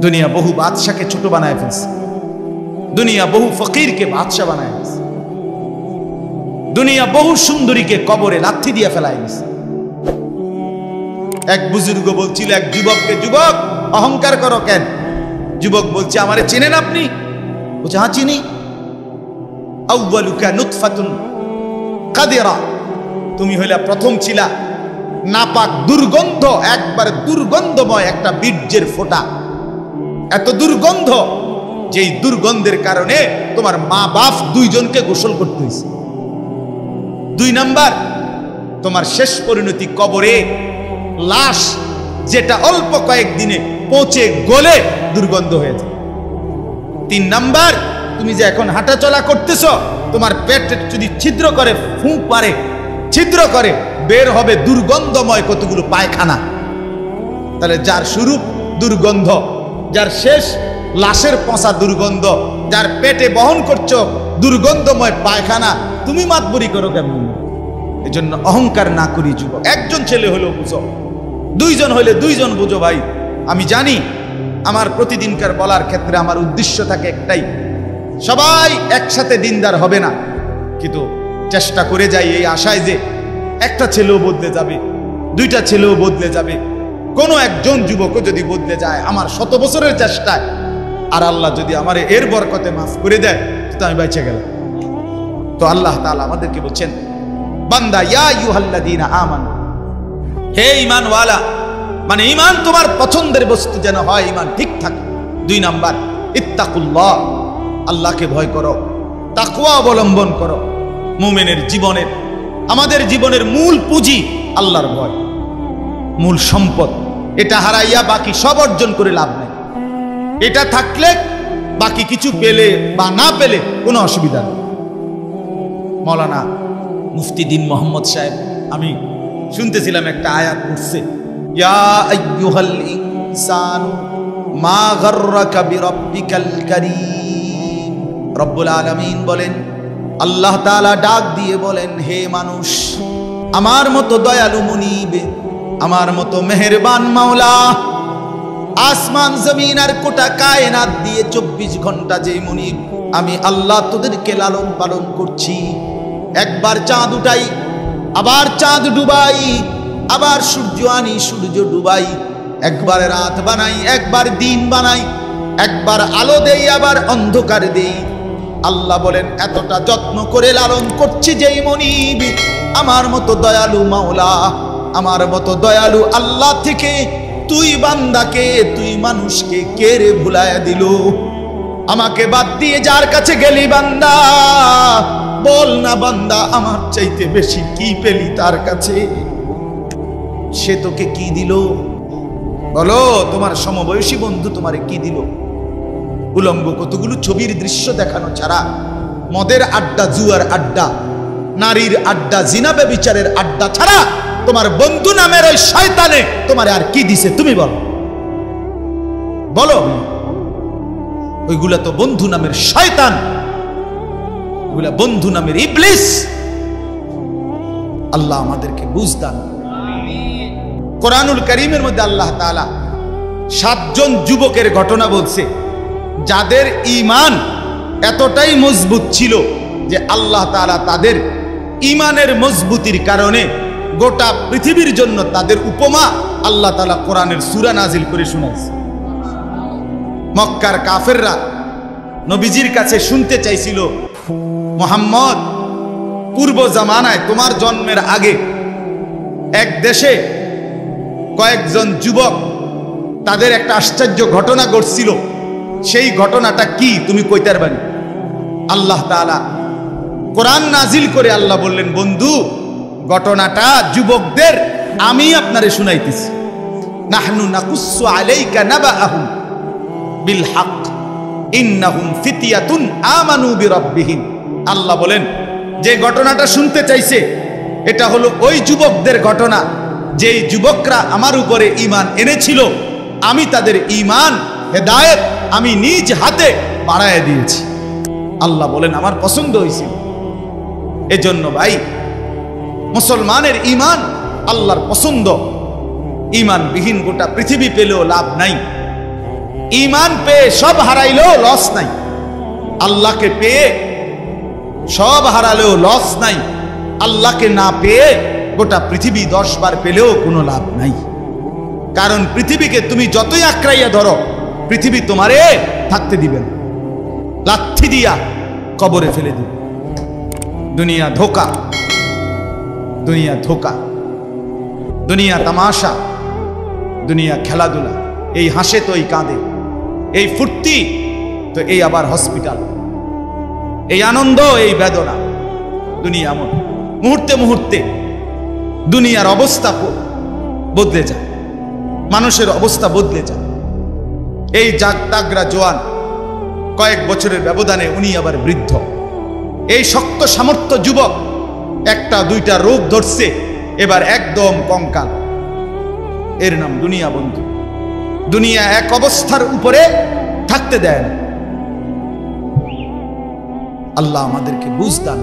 দুনিয়া বহু বাদশাকে ছোট বানায় ফেলছে, দুনিয়া বহু ফকিরকে বাদশা বানায় ফেলছে, দুনিয়া বহু সুন্দরীকে কবরে লাথি দিয়ে ফেলায় দিছে। এক বুজুর্গ বলছিল এক যুবককে, যুবক অহংকার করো কেন? যুবক বলছে, আমারে চেনেন আপনি? বলছে, হ্যাঁ চিনি। আউয়ালুকা নুতফাতুন কাদিরা, তুমি হইলা প্রথম ছিলা নাপাক দুর্গন্ধ, একবার দুর্গন্ধময় একটা বীর্যের ফোঁটা, এত দুর্গন্ধ যেই দুর্গন্ধের কারণে তোমার মা বাপ দুইজনকে গোসল করতে হয়েছে। 2 নাম্বার, তোমার শেষ পরিণতি কবরে, লাশ যেটা অল্প কয়েকদিনে পচে গলে দুর্গন্ধ হয়ে যায়। 3 নাম্বার, তুমি যে এখন হাঁটাচলা করতেছ, তোমার পেট যদি ছিদ্র করে, ফুঁক পারে ছিদ্র করে, বের হবে দুর্গন্ধময় কতগুলো পায়খানা। তাহলে যার শুরু দুর্গন্ধ, যার শেষ লাশের পচা দুর্গন্ধ, যার পেটে বহন করছো দুর্গন্ধময় পায়খানা, তুমি মাতবরি করো কেমন? এই জন্য অহংকার না করি যুবক। একজন ছেলে হলেও বুঝো, 2 জন হলে 2 জন বুঝো। ভাই আমি জানি আমার প্রতিদিনকার বলার ক্ষেত্রে আমার উদ্দেশ্য থাকে একটাই, সবাই একসাথে দিনদার হবে না, কিন্তু চেষ্টা করে যাই এই আশায় যে একটা ছেলেও বদলে যাবে, 2টা ছেলেও বদলে যাবে, কোনো একজন যুবকও যদি বদলে যায় আমার 100 বছরের চেষ্টায়, আর আল্লাহ যদি আমার এর বরকতে মাফ করে দেয়, তো আমি বেঁচে গেলাম। তো আল্লাহ তাআলা আমাদেরকে বলছেন, বান্দা ইয়া আইয়ুহাল্লাযীনা আমানু, হে ঈমানওয়ালা, মানে ঈমান তোমার পছন্দের বস্তু যেন হয়, ঈমান ঠিক থাকে। 2 নাম্বার, ইত্তাকুল্লাহ, আল্লাহকে ভয় করো, তাকওয়া অবলম্বন করো। মুমিনের জীবনের, আমাদের জীবনের মূল পুঁজি আল্লাহর ভয়, মূল সম্পদ। এটা হারাইয়া বাকি সব অর্জন করে লাভ নেই। এটা থাকলে বাকি কিছু পেলে বা না পেলে কোনো অসুবিধা নেই। মৌলানা মুফতি দ্বীন মোহাম্মদ সাহেব, আমি শুনতেছিলাম একটা আয়াত পড়ছে, ইয়া আইয়ুহাল ইনসানু মা গাররাকা বিরাব্বিকাল কারীম। রব্বুল আলামিন বলেন, আল্লাহ তাআলা ডাক দিয়ে বলেন, হে মানুষ, আমার মতো দয়ালু মুনিব, আমার মতো মেহেরবান মাওলা, আসমান জমিন আর গোটা কায়নাত দিয়ে 24 ঘন্টা যে মুনিব, আমি আল্লাহ তোদেরকে লালন পালন করছি। একবার চাঁদ উঠাই, আবার চাঁদ ডুবাই, আবার সূর্য আনি, সূর্য ডুবাই, একবার রাত বানাই, একবার দিন বানাই, একবার আলো দেই, আবার অন্ধকার দেই। আল্লাহ বলেন, এতটা যত্ন করে লালন করছি যেই মনিব, আমার মতো দয়ালু মাওলা, আমার মতো দয়ালু আল্লাহ থেকে তুই বান্দাকে, তুই মানুষকে কে রে ভুলায়া দিল? আমাকে বাদ দিয়ে যার কাছে গেলি বান্দা, বল না বান্দা, আমার চাইতে বেশি কি পেলি তার কাছে? সে তোকে কি দিল? বলো, তোমার সমবয়সী বন্ধু তোমারে কি দিল? উলঙ্গ কতগুলো ছবির দৃশ্য দেখানো ছাড়া, মদের আড্ডা, জুয়ার আড্ডা, নারীর আড্ডা, জিনা ব্যভিচারের আড্ডা ছাড়া তোমার বন্ধু নামের ওই শয়তানে তোমারে আর কি দিছে? তুমি বলো, বলো। ওইগুলা তো বন্ধু নামের শয়তান, ওইগুলা বন্ধু নামের ইবলিস। আল্লাহ আমাদেরকে বুঝ দান। কোরআনুল কারীমের মধ্যে আল্লাহ তাআলা 7 জন যুবকের ঘটনা বলছে, যাদের ঈমান এতটাই মজবুত ছিল যে আল্লাহ তাআলা তাদের ঈমানের মজবুতির কারণে গোটা পৃথিবীর জন্য তাদের উপমা আল্লাহ তাআলা কোরআনের সূরা নাজিল করে শোনাইছে। মক্কার কাফেররা নবীজির কাছে শুনতে চাইছিল, মুহাম্মদ, পূর্ব জামানায় তোমার জন্মের আগে এক দেশে কয়েকজন যুবক, তাদের একটা আশ্চর্য ঘটনা ঘটছিল, সেই ঘটনাটা কি তুমি কইতে পারবে? আল্লাহ তাআলা কোরআন নাজিল করে আল্লাহ বললেন, বন্ধু, ঘটনাটা যুবকদের আমি আপনারে শুনাইতেছি। নাহনু নাকুসু আলাইকা নাবাআহুম বিল হক ইন্নাহুম ফিতয়াতুন আমানু বিরাব্বিহিম। আল্লাহ বলেন, যে ঘটনাটা শুনতে চাইছে এটা হলো ওই যুবকদের ঘটনা, যেই যুবকরা আমার উপরে ঈমান এনেছিল, আমি তাদের ঈমান হেদায়েত আমি নিজ হাতে বাড়ায় দিয়েছি। আল্লাহ বলেন, আমার পছন্দ হয়েছিল। এজন্য ভাই, মুসলমানের ঈমান আল্লাহর পছন্দ। ঈমানবিহীন গোটা পৃথিবী পেলেও লাভ নাই। ঈমান পেয়ে সব হারাইলেও লস নাই, আল্লাহকে পেয়ে সব হারালেও লস নাই, আল্লাহকে না পেয়ে গোটা পৃথিবী 10 বার পেলেও কোনো লাভ নাই। কারণ পৃথিবীকে তুমি যতই আঁকড়াইয়া ধরো, পৃথিবী তোমারে থাকতে দিবে না, লাথি দিয়া কবরে ফেলে দিবে। দুনিয়া ধোকা, দুনিয়া ধোকা, দুনিয়া তামাশা, দুনিয়া খেলাধুলা। এই হাসে তো এই কাঁদে, এই ফুর্তি তো এই আবার হসপিটাল, এই আনন্দ এই বেদনা। দুনিয়া এমন, মুহূর্তে মুহূর্তে দুনিয়ার অবস্থা বদলে যায়, মানুষের অবস্থা বদলে যায়। এই জাগতাগরা জোয়ান, কয়েক বছরের ব্যবধানে উনি আবার বৃদ্ধ। এই শক্ত সামর্থ্য যুবক, একটা দুইটা রোগ ধরছে, এবার একদম কঙ্কাল। এর নাম দুনিয়া বন্ধু। দুনিয়া এক অবস্থার উপরে থাকতে দেয় না। আল্লাহ আমাদেরকে বুঝ দান।